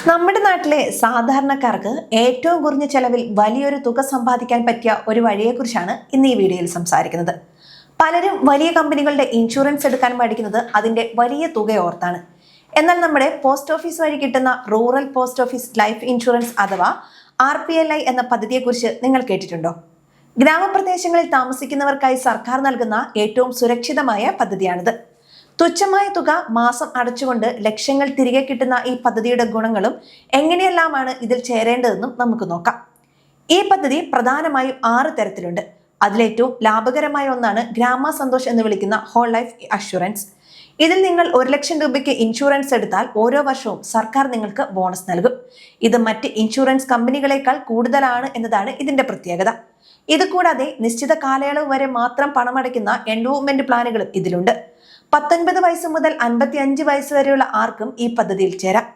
നമ്മുടെ നാട്ടിലെ സാധാരണക്കാർക്ക് ഏറ്റവും കുറഞ്ഞ ചെലവിൽ വലിയൊരു തുക സമ്പാദിക്കാൻ പറ്റിയ ഒരു വഴിയെക്കുറിച്ചാണ് ഇന്ന് ഈ വീഡിയോയിൽ സംസാരിക്കുന്നത്. പലരും വലിയ കമ്പനികളുടെ ഇൻഷുറൻസ് എടുക്കാൻ മടിക്കുന്നത് അതിന്റെ വലിയ തുക ഓർത്താണ്. എന്നാൽ നമ്മുടെ പോസ്റ്റ് ഓഫീസ് വഴി കിട്ടുന്ന rural post office life insurance അഥവാ RPLI എന്ന പദ്ധതിയെക്കുറിച്ച് നിങ്ങൾ കേട്ടിട്ടുണ്ടോ? ഗ്രാമപ്രദേശങ്ങളിൽ താമസിക്കുന്നവർക്കായി സർക്കാർ നൽകുന്ന ഏറ്റവും സുരക്ഷിതമായ പദ്ധതിയാണിത്. തുച്ഛമായ തുക മാസം അടച്ചുകൊണ്ട് ലക്ഷങ്ങൾ തിരികെ കിട്ടുന്ന ഈ പദ്ധതിയുടെ ഗുണങ്ങളും എങ്ങനെയെല്ലാമാണ് ഇതിൽ ചേരേണ്ടതെന്നും നമുക്ക് നോക്കാം. ഈ പദ്ധതി പ്രധാനമായും 6 തരത്തിലുണ്ട്. അതിലേറ്റവും ലാഭകരമായ ഒന്നാണ് ഗ്രാമ സന്തോഷ് എന്ന് വിളിക്കുന്ന ഹോൾ ലൈഫ് അഷുറൻസ്. ഇതിൽ നിങ്ങൾ 1 ലക്ഷം രൂപയ്ക്ക് ഇൻഷുറൻസ് എടുത്താൽ ഓരോ വർഷവും സർക്കാർ നിങ്ങൾക്ക് ബോണസ് നൽകും. ഇത് മറ്റ് ഇൻഷുറൻസ് കമ്പനികളെക്കാൾ കൂടുതലാണ് എന്നതാണ് ഇതിന്റെ പ്രത്യേകത. ഇത് കൂടാതെ നിശ്ചിത കാലയളവ് വരെ മാത്രം പണമടയ്ക്കുന്ന എൻഡോവ്മെന്റ് പ്ലാനുകളും ഇതിലുണ്ട്. 19 വയസ്സ് മുതൽ 55 വയസ്സ് വരെയുള്ള ആർക്കും ഈ പദ്ധതിയിൽ ചേരാം.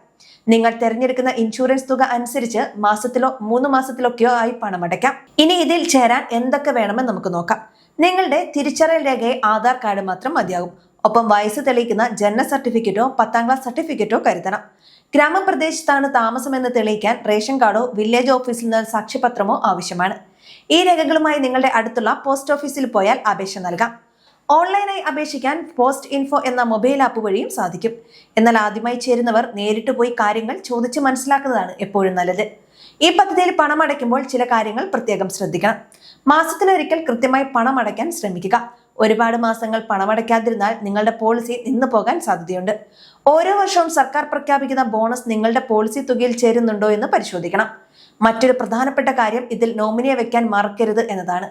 നിങ്ങൾ തിരഞ്ഞെടുക്കുന്ന ഇൻഷുറൻസ് തുക അനുസരിച്ച് മാസത്തിലോ 3 മാസത്തിലൊക്കെയോ ആയി പണമടയ്ക്കാം. ഇനി ഇതിൽ ചേരാൻ എന്തൊക്കെ വേണമെന്ന് നമുക്ക് നോക്കാം. നിങ്ങളുടെ തിരിച്ചറിയൽ രേഖയെ ആധാർ കാർഡ് മാത്രം മതിയാകും. ഒപ്പം വയസ്സ് തെളിയിക്കുന്ന ജനന സർട്ടിഫിക്കറ്റോ 10ാം ക്ലാസ് സർട്ടിഫിക്കറ്റോ കരുതണം. ഗ്രാമപ്രദേശത്താണ് താമസമെന്ന് തെളിയിക്കാൻ റേഷൻ കാർഡോ വില്ലേജ് ഓഫീസിൽ നിന്ന് സാക്ഷ്യപത്രമോ ആവശ്യമാണ്. ഈ രേഖകളുമായി നിങ്ങളുടെ അടുത്തുള്ള പോസ്റ്റ് ഓഫീസിൽ പോയാൽ അപേക്ഷ നൽകാം. ഓൺലൈനായി അപേക്ഷിക്കാൻ പോസ്റ്റ് ഇൻഫോ എന്ന മൊബൈൽ ആപ്പ് വഴിയും സാധിക്കും. എന്നാൽ ആദ്യമായി ചേരുന്നവർ നേരിട്ട് പോയി കാര്യങ്ങൾ ചോദിച്ച് മനസ്സിലാക്കുന്നതാണ് എപ്പോഴും നല്ലത്. ഈ പദ്ധതിയിൽ പണം അടയ്ക്കുമ്പോൾ ചില കാര്യങ്ങൾ പ്രത്യേകം ശ്രദ്ധിക്കണം. മാസത്തിലൊരിക്കൽ കൃത്യമായി പണം അടയ്ക്കാൻ ശ്രമിക്കുക. ഒരുപാട് മാസങ്ങൾ പണമടയ്ക്കാതിരുന്നാൽ നിങ്ങളുടെ പോളിസി നിന്നു പോകാൻ സാധ്യതയുണ്ട്. ഓരോ വർഷവും സർക്കാർ പ്രഖ്യാപിക്കുന്ന ബോണസ് നിങ്ങളുടെ പോളിസി തുകയിൽ ചേരുന്നുണ്ടോ എന്ന് പരിശോധിക്കണം. മറ്റൊരു പ്രധാനപ്പെട്ട കാര്യം ഇതിൽ നോമിനിയെ വെക്കാൻ മറക്കരുത് എന്നതാണ്.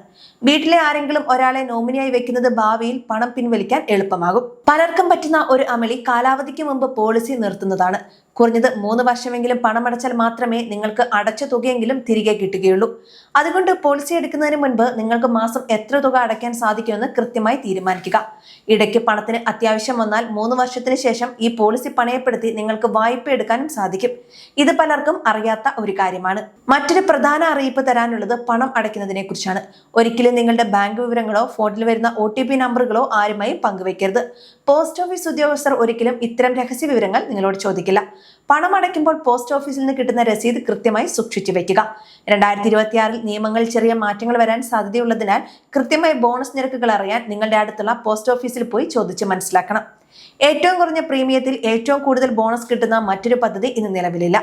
വീട്ടിലെ ആരെങ്കിലും ഒരാളെ നോമിനിയായി വെക്കുന്നത് ഭാവിയിൽ പണം പിൻവലിക്കാൻ എളുപ്പമാകും. പലർക്കും പറ്റുന്ന ഒരു അമളി കാലാവധിക്ക് മുമ്പ് പോളിസി നിർത്തുന്നതാണ്. കുറഞ്ഞത് 3 വർഷമെങ്കിലും പണമടച്ചാൽ മാത്രമേ നിങ്ങൾക്ക് അടച്ച തുകയെങ്കിലും തിരികെ കിട്ടുകയുള്ളൂ. അതുകൊണ്ട് പോളിസി എടുക്കുന്നതിന് മുൻപ് നിങ്ങൾക്ക് മാസം എത്ര തുക അടയ്ക്കാൻ സാധിക്കുമെന്ന് കൃത്യമായി തീരുമാനിക്കുക. ഇടയ്ക്ക് പണത്തിന് അത്യാവശ്യം വന്നാൽ 3 വർഷത്തിന് ശേഷം ഈ പോളിസി പണയപ്പെടുത്തി നിങ്ങൾക്ക് വായ്പ എടുക്കാനും സാധിക്കും. ഇത് പലർക്കും അറിയാത്ത ഒരു കാര്യമാണ്. മറ്റൊരു പ്രധാന അറിയിപ്പ് തരാനുള്ളത് പണം അടയ്ക്കുന്നതിനെ കുറിച്ചാണ്. ഒരിക്കലും നിങ്ങളുടെ ബാങ്ക് വിവരങ്ങളോ ഫോണിൽ വരുന്ന OTP നമ്പറുകളോ ആരുമായി പങ്കുവെക്കരുത്. പോസ്റ്റ് ഓഫീസ് ഉദ്യോഗസ്ഥർ ഒരിക്കലും ഇത്തരം രഹസ്യ വിവരങ്ങൾ നിങ്ങളോട് ചോദിക്കില്ല. പണം അടയ്ക്കുമ്പോൾ പോസ്റ്റ് ഓഫീസിൽ നിന്ന് കിട്ടുന്ന രസീത് കൃത്യമായി സൂക്ഷിച്ചു വെക്കുക. 2026 നിയമങ്ങളിൽ ചെറിയ മാറ്റങ്ങൾ വരാൻ സാധ്യതയുള്ളതിനാൽ കൃത്യമായി ബോണസ് നിരക്കുകൾ അറിയാൻ നിങ്ങളുടെ അടുത്തുള്ള പോസ്റ്റ് ഓഫീസിൽ പോയി ചോദിച്ച് മനസ്സിലാക്കണം. ഏറ്റവും കുറഞ്ഞ പ്രീമിയത്തിൽ ഏറ്റവും കൂടുതൽ ബോണസ് കിട്ടുന്ന മറ്റൊരു പദ്ധതി ഇന്ന് നിലവിലില്ല.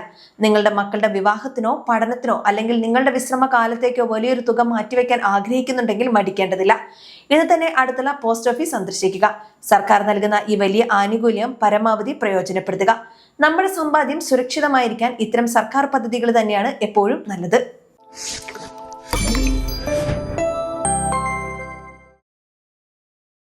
നിങ്ങളുടെ മക്കളുടെ വിവാഹത്തിനോ പഠനത്തിനോ അല്ലെങ്കിൽ നിങ്ങളുടെ വിശ്രമ കാലത്തേക്കോ വലിയൊരു തുക മാറ്റിവെക്കാൻ ആഗ്രഹിക്കുന്നുണ്ടെങ്കിൽ മടിക്കേണ്ടതില്ല. ഇത് തന്നെ അടുത്തുള്ള പോസ്റ്റ് ഓഫീസ് സന്ദർശിക്കുക. സർക്കാർ നൽകുന്ന ഈ വലിയ ആനുകൂല്യം പരമാവധി പ്രയോജനപ്പെടുത്തുക. നമ്മുടെ സമ്പാദ്യം സുരക്ഷിതമായിരിക്കാൻ ഇത്തരം സർക്കാർ പദ്ധതികൾ തന്നെയാണ് എപ്പോഴും നല്ലത്.